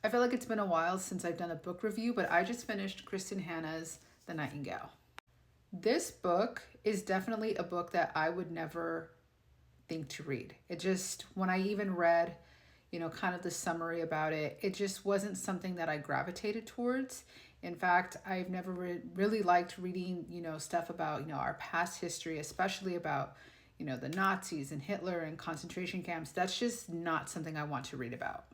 I feel like it's been a while since I've done a book review, but I just finished Kristin Hannah's The Nightingale. This book is definitely a book that I would never think to read. It just, when I even read, kind of the summary about it, it just wasn't something that I gravitated towards. In fact, I've never really liked reading, stuff about, our past history, especially about, the Nazis and Hitler and concentration camps. That's just not something I want to read about.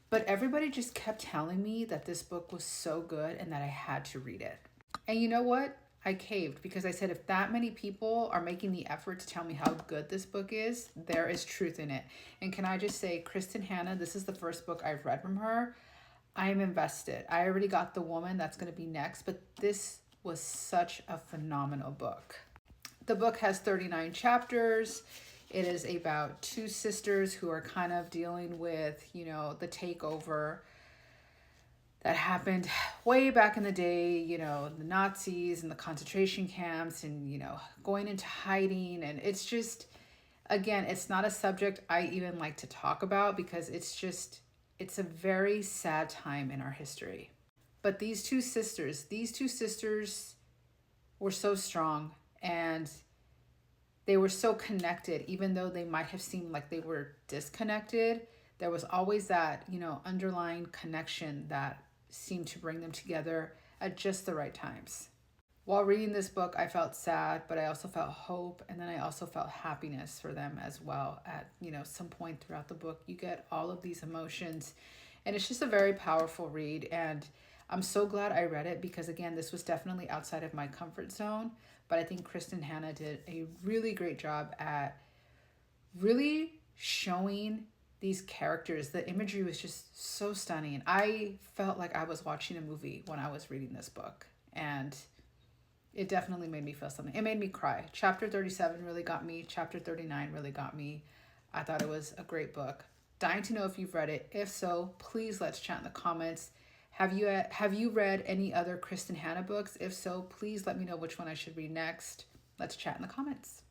But everybody just kept telling me that this book was so good and that I had to read it. And you know what? I caved because I said, if that many people are making the effort to tell me how good this book is, there is truth in it. And can I just say, Kristin Hannah, this is the first book I've read from her. I am invested. I already got The Woman that's going to be next, but this was such a phenomenal book. The book has 39 chapters. It is about two sisters who are kind of dealing with, the takeover that happened way back in the day, the Nazis and the concentration camps and, going into hiding. And it's just, again, it's not a subject I even like to talk about because it's a very sad time in our history. But these two sisters were so strong and they were so connected, even though they might have seemed like they were disconnected. There was always that, underlying connection that seemed to bring them together at just the right times. While reading this book, I felt sad, but I also felt hope. And then I also felt happiness for them as well. At, some point throughout the book, you get all of these emotions and it's just a very powerful read. And I'm so glad I read it because, again, this was definitely outside of my comfort zone. But I think Kristin Hannah did a really great job at really showing these characters. The imagery was just so stunning. I felt like I was watching a movie when I was reading this book. And it definitely made me feel something. It made me cry. Chapter 37 really got me. Chapter 39 really got me. I thought it was a great book. Dying to know if you've read it. If so, please let's chat in the comments. Have you read any other Kristin Hannah books? If so, please let me know which one I should read next. Let's chat in the comments.